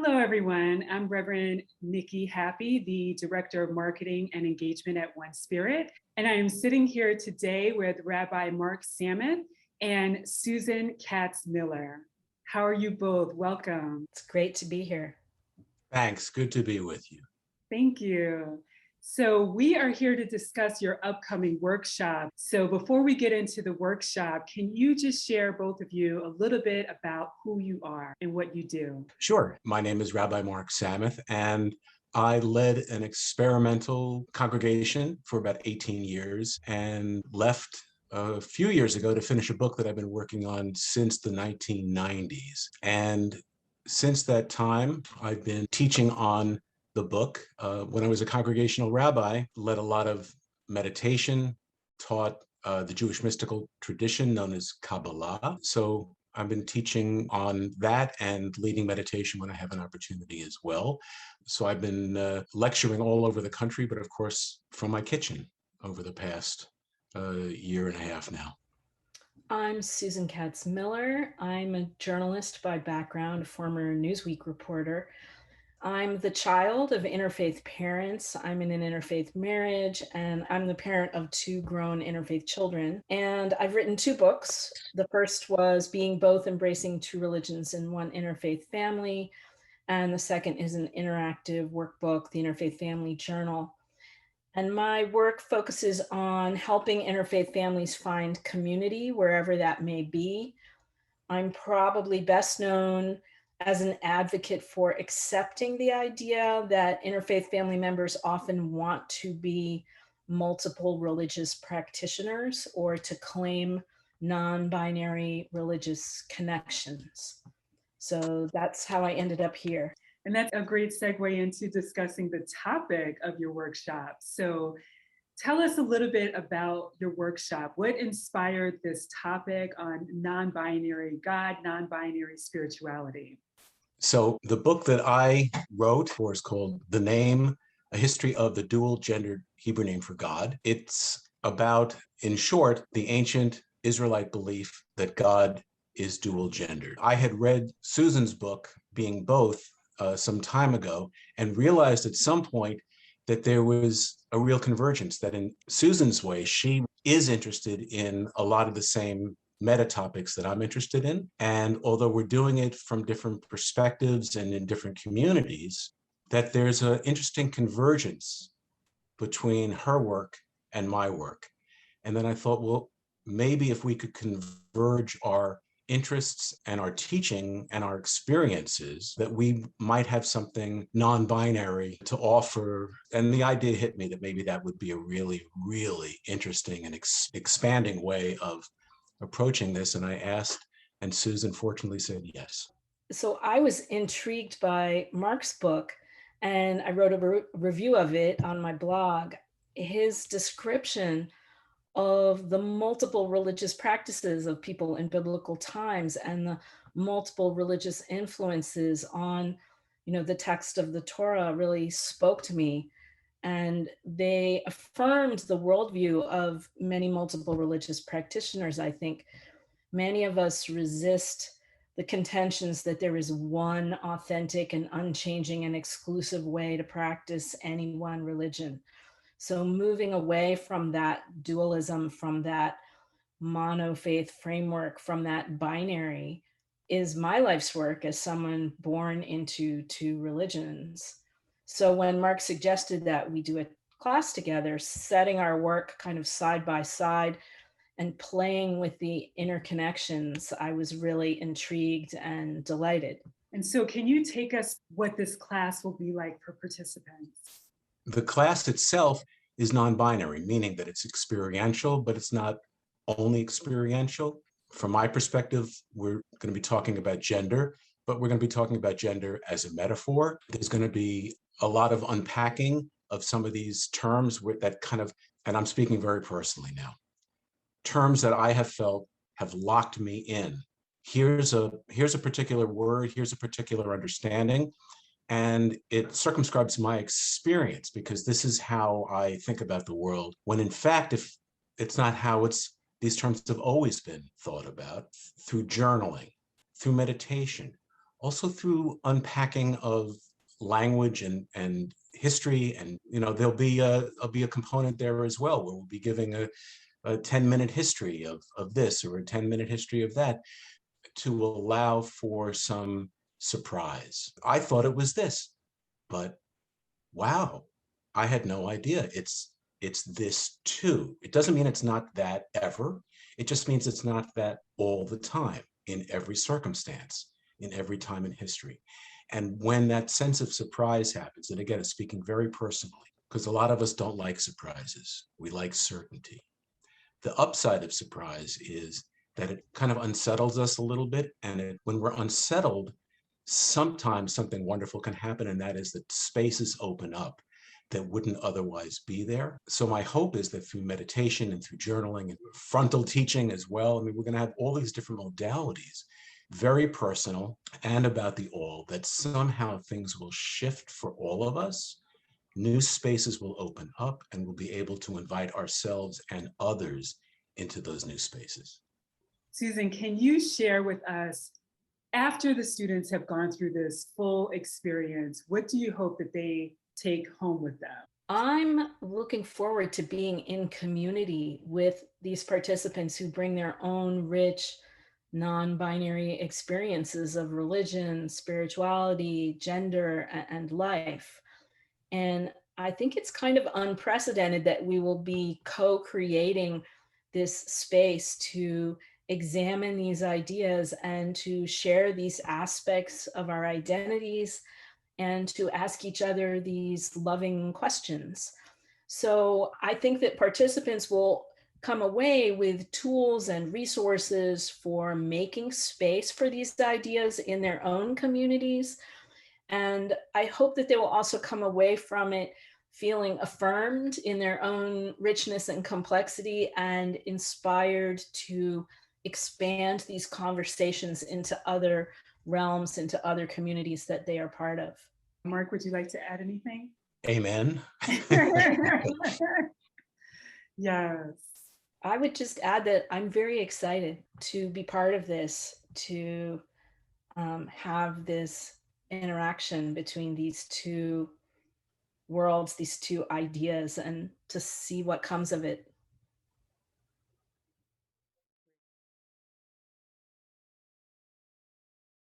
Hello, everyone. I'm Reverend Nikki Happy, the Director of Marketing and Engagement at One Spirit. And I am sitting here today with Rabbi Mark Sameth and Susan Katz Miller. How are you both? Welcome. It's great to be here. Thanks. Good to be with you. Thank you. So we are here to discuss your upcoming workshop. So before we get into the workshop, can you just share, both of you, a little bit about who you are and what you do? Sure. My name is Rabbi Mark Sameth, and I led an experimental congregation for about 18 years and left a few years ago to finish a book that I've been working on since the 1990s. And since that time, I've been teaching on the book. When I was a congregational rabbi, led a lot of meditation, taught the Jewish mystical tradition known as Kabbalah. So I've been teaching on that and leading meditation when I have an opportunity as well. So I've been lecturing all over the country, but of course from my kitchen over the past year and a half now. I'm Susan Katz Miller. I'm a journalist by background, a former Newsweek reporter. I'm the child of interfaith parents. I'm in an interfaith marriage, and I'm the parent of two grown interfaith children. And I've written two books. The first was Being Both: Embracing Two Religions in One Interfaith Family. And the second is an interactive workbook, the Interfaith Family Journal. And my work focuses on helping interfaith families find community wherever that may be. I'm probably best known as an advocate for accepting the idea that interfaith family members often want to be multiple religious practitioners or to claim non-binary religious connections. So that's how I ended up here. And that's a great segue into discussing the topic of your workshop. So tell us a little bit about your workshop. What inspired this topic on non-binary God, non-binary spirituality? So the book that I wrote for is called The Name, A History of the Dual-Gendered Hebrew Name for God. It's about, in short, the ancient Israelite belief that God is dual-gendered. I had read Susan's book, Being Both, some time ago, and realized at some point that there was a real convergence, that in Susan's way, she is interested in a lot of the same meta topics that I'm interested in. And although we're doing it from different perspectives and in different communities, that there's an interesting convergence between her work and my work. And then I thought, well, maybe if we could converge our interests and our teaching and our experiences, that we might have something non-binary to offer. And the idea hit me that maybe that would be a really, really interesting and expanding way of approaching this. And I asked, and Susan fortunately said yes. So I was intrigued by Mark's book, and I wrote a review of it on my blog. His description of the multiple religious practices of people in biblical times and the multiple religious influences on, the text of the Torah really spoke to me. And they affirmed the worldview of many multiple religious practitioners. I think many of us resist the contentions that there is one authentic and unchanging and exclusive way to practice any one religion. So moving away from that dualism, from that monofaith framework, from that binary, is my life's work as someone born into two religions. So when Mark suggested that we do a class together, setting our work kind of side by side and playing with the interconnections, I was really intrigued and delighted. And so can you take us what this class will be like for participants? The class itself is non-binary, meaning that it's experiential, but it's not only experiential. From my perspective, we're going to be talking about gender, but we're going to be talking about gender as a metaphor. There's going to be a lot of unpacking of some of these terms that kind of, and I'm speaking very personally now, terms that I have felt have locked me in. Here's a particular word, here's a particular understanding, and it circumscribes my experience because this is how I think about the world, when in fact, if it's not how these terms have always been thought about, through journaling, through meditation, also through unpacking of language and history. And, there'll be a component there as well, where we'll be giving a 10-minute history of this or a 10-minute history of that to allow for some surprise. I thought it was this, but wow, I had no idea. It's this too. It doesn't mean it's not that ever. It just means it's not that all the time, in every circumstance, in every time in history. And when that sense of surprise happens, and again, it's speaking very personally, because a lot of us don't like surprises. We like certainty. The upside of surprise is that it kind of unsettles us a little bit. And when we're unsettled, sometimes something wonderful can happen, and that is that spaces open up that wouldn't otherwise be there. So my hope is that through meditation and through journaling and frontal teaching as well, I mean, we're going to have all these different modalities, very personal and about the all, that somehow things will shift for all of us. New spaces will open up, and we'll be able to invite ourselves and others into those new spaces. Susan, can you share with us, after the students have gone through this full experience, what do you hope that they take home with them? I'm looking forward to being in community with these participants who bring their own rich, non-binary experiences of religion, spirituality, gender, and life. And I think it's kind of unprecedented that we will be co-creating this space to examine these ideas and to share these aspects of our identities and to ask each other these loving questions. So I think that participants will come away with tools and resources for making space for these ideas in their own communities. And I hope that they will also come away from it feeling affirmed in their own richness and complexity and inspired to expand these conversations into other realms, into other communities that they are part of. Mark, would you like to add anything? Amen. Yes. I would just add that I'm very excited to be part of this, to have this interaction between these two worlds, these two ideas, and to see what comes of it.